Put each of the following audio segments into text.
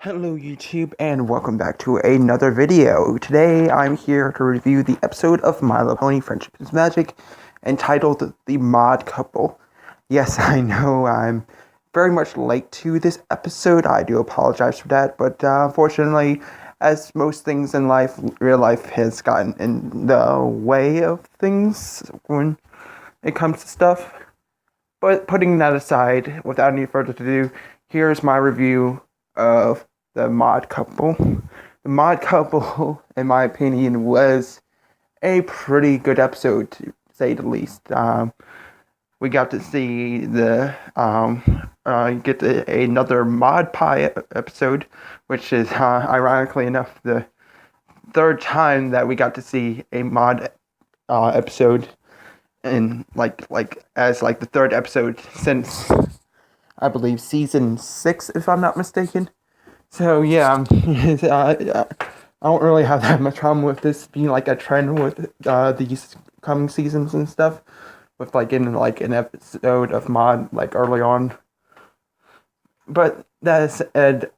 Hello YouTube and welcome back to another video. Today I'm here to review the episode of My Little Pony Friendship is Magic entitled The Mod Couple. Yes, I know I'm very much late to this episode. I do apologize for that, but unfortunately, as most things in life, real life has gotten in the way of things when it comes to stuff. But putting that aside, without any further ado, here's my review of the Mod Couple. The Mod Couple, in my opinion, was a pretty good episode, to say the least. We got to see another Mod Pie episode, which is, ironically enough, the third time that we got to see a Mod episode, in the third episode since I believe season 6, if I'm not mistaken. So yeah, I don't really have that much problem with this being like a trend with these coming seasons and stuff. With getting an episode of Mod early on. But that said,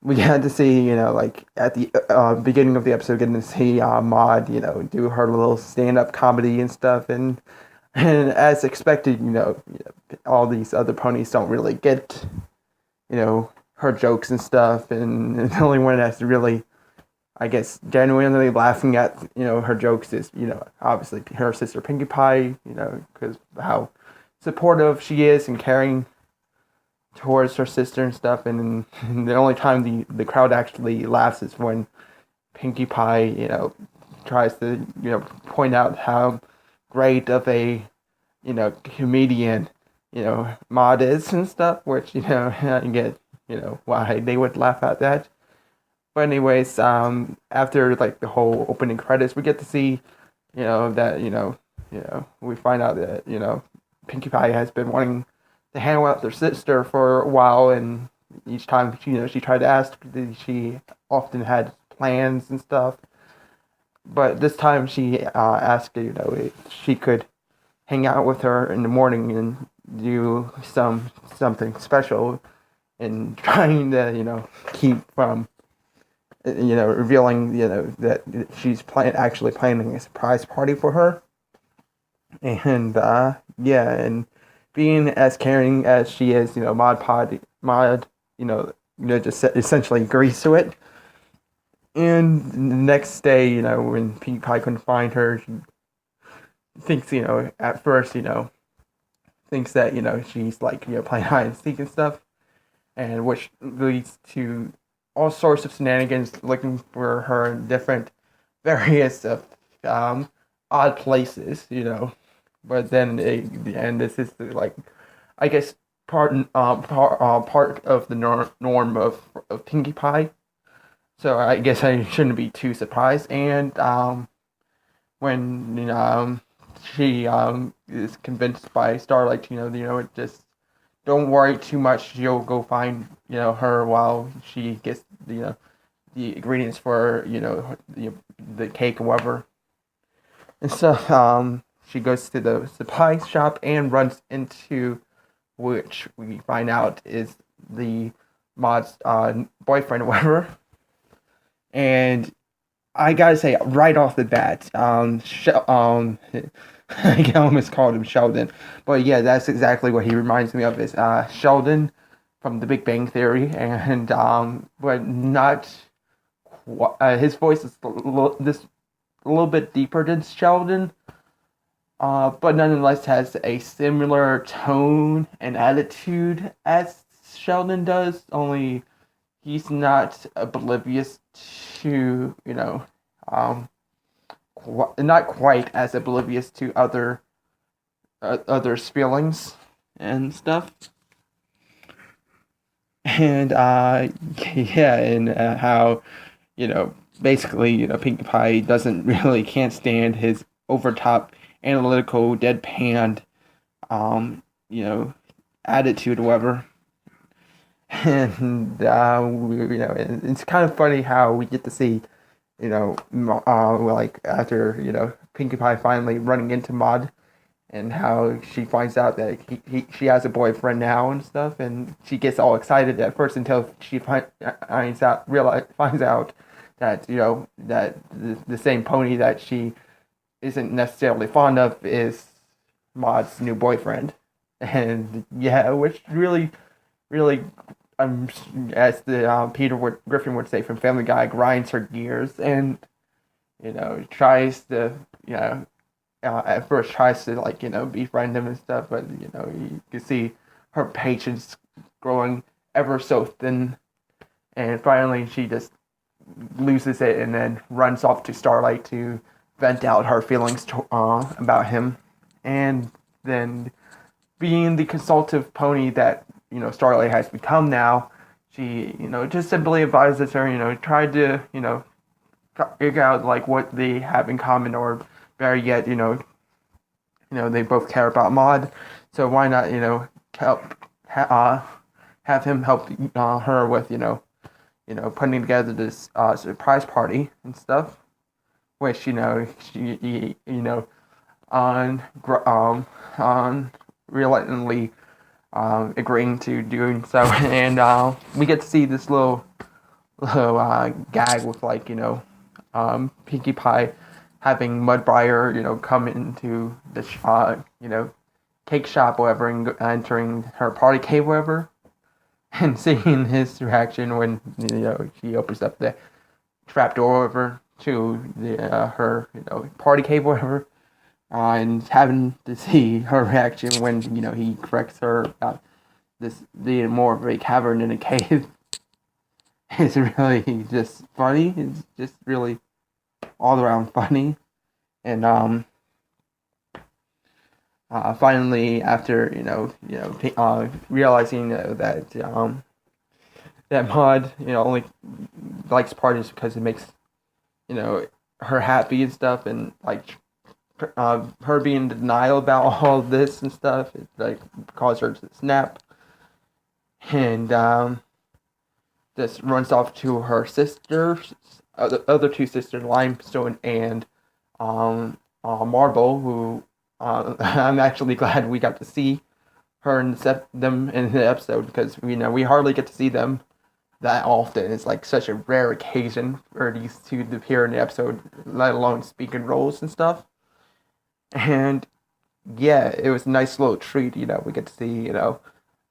we had to see at the beginning of the episode, getting to see Mod do her little stand-up comedy and stuff, and as expected, all these other ponies don't really get her jokes and stuff, and the only one that's really, I guess, genuinely laughing at her jokes is obviously her sister Pinkie Pie, because how supportive she is and caring towards her sister and stuff, and the only time the crowd actually laughs is when Pinkie Pie tries to point out how great of a comedian Mod is and stuff, which I get why they would laugh at that. But anyways, after the whole opening credits, we get to see that we find out that Pinkie Pie has been wanting to hang out with her sister for a while, and each time she tried to ask, she often had plans and stuff. But this time she asked if she could hang out with her in the morning and do something special, and trying to keep from revealing that she's actually planning a surprise party for her. And yeah, and being as caring as she is, Mod just essentially agrees to it. And the next day, when Pinkie Pie couldn't find her, she thinks, at first, thinks that, she's playing hide and seek and stuff, and which leads to all sorts of shenanigans looking for her in different various of odd places, But then the end, this is I guess part of the norm of Pinkie Pie. So I guess I shouldn't be too surprised. And when she is convinced by Starlight, just don't worry too much. She'll go find her while she gets the ingredients for the cake or whatever. And so she goes to the pie shop and runs into, which we find out is the Mod's boyfriend or whatever. And I gotta say, right off the bat, I almost called him Sheldon, but yeah, that's exactly what he reminds me of, is Sheldon from The Big Bang Theory, and but not his voice is a little bit deeper than Sheldon, but nonetheless has a similar tone and attitude as Sheldon does. Only he's not oblivious to not quite as oblivious to others' feelings and stuff. And yeah, and how basically Pinkie Pie can't stand his overtop analytical deadpan attitude or whatever. And it's kind of funny how we get to see after Pinkie Pie finally running into Mod and how she finds out that she has a boyfriend now and stuff, and she gets all excited at first until she finds out that that the same pony that she isn't necessarily fond of is Maud's new boyfriend, and yeah, which really um as the Griffin would say from Family Guy, grinds her gears, and tries to at first tries to befriend him and stuff, but you can see her patience growing ever so thin, and finally she just loses it and then runs off to Starlight to vent out her feelings about him, and then being the consultative pony that Starlight has become now, she just simply advises her, try to figure out like what they have in common, or better yet, they both care about Maud, so why not help have him help her with putting together this surprise party and stuff, which she on reluctantly agreeing to doing so, and we get to see this little gag with Pinkie Pie having Mudbriar come into the cake shop, whatever, and entering her party cave, whatever, and seeing his reaction when she opens up the trap door over to the her party cave, whatever, and having to see her reaction when he corrects her about this being more of a cavern than a cave. It's really just funny. It's just really all around funny, and finally, after realizing that that Maud only likes parties because it makes her happy and stuff, and her being in denial about all of this and stuff, it caused her to snap, and just runs off to her sisters, other two sisters, Limestone and Marble, who I'm actually glad we got to see her and them in the episode, because we hardly get to see them that often. It's like such a rare occasion for these two to appear in the episode, let alone speaking roles and stuff. And yeah, it was a nice little treat. We get to see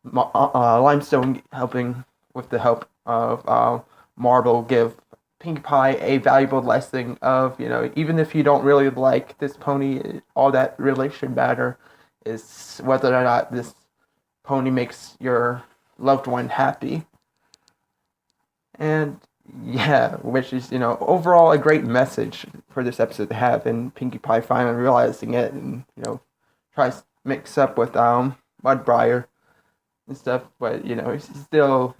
Limestone helping with the help of Marble give Pinkie Pie a valuable lesson of even if you don't really like this pony, all that really should matter is whether or not this pony makes your loved one happy. And yeah, which is overall a great message for this episode to have, and Pinkie Pie finally realizing it, and tries to mix up with Mudbriar and stuff, but he's still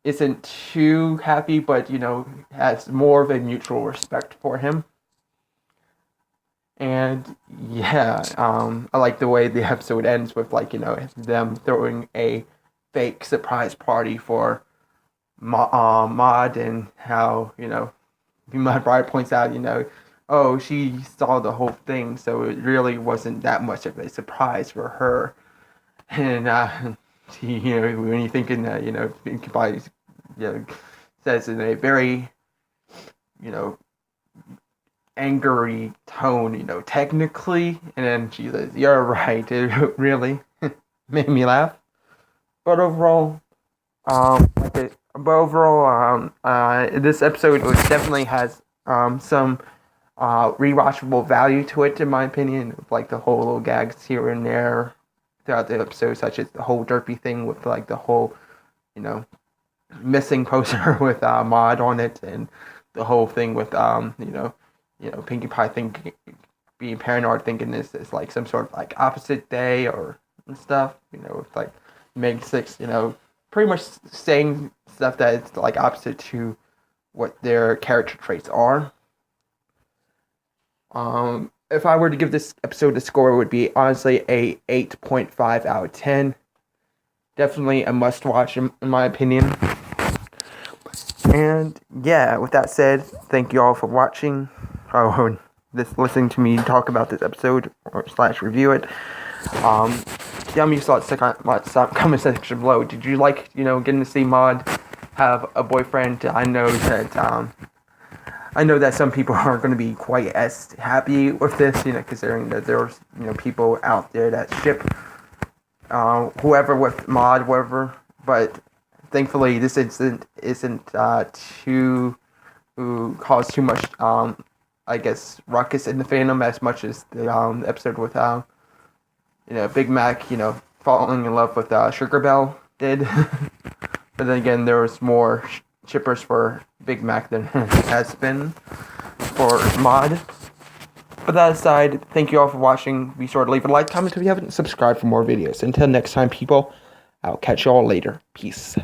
isn't too happy, but has more of a mutual respect for him. And yeah, I like the way the episode ends with them throwing a fake surprise party for Maud, and how Mudbriar points out oh, she saw the whole thing, so it really wasn't that much of a surprise for her. And when you're thinking that Pinkie Pie says in a very angry tone, technically, and then she says, "You're right, it really made me laugh." But overall, this episode definitely has some rewatchable value to it, in my opinion. Like the whole little gags here and there throughout the episode, such as the whole derpy thing with the whole missing poster with Maud on it, and the whole thing with Pinkie Pie being paranoid, thinking this is some sort of opposite day or stuff, with Meg 6, pretty much saying stuff that it's opposite to what their character traits are. If I were to give this episode a score, it would be honestly a 8.5 out of 10. Definitely a must watch in my opinion. And yeah, with that said, thank you all for watching. Oh, listening to me talk about this episode or / review it. Tell me your thoughts in the comment section below. Did you like, getting to see Maud have a boyfriend? I know that some people aren't going to be quite as happy with this, considering that there's, people out there that ship whoever with Maud, whatever. But thankfully, this isn't too cause too much, I guess, ruckus in the fandom as much as the episode with Big Mac, falling in love with Sugar Belle did. But then again, there was more shippers for Big Mac than has been for Maud. But that aside, thank you all for watching. Be sure to leave a like, comment if you haven't subscribed for more videos. Until next time, people, I'll catch you all later. Peace.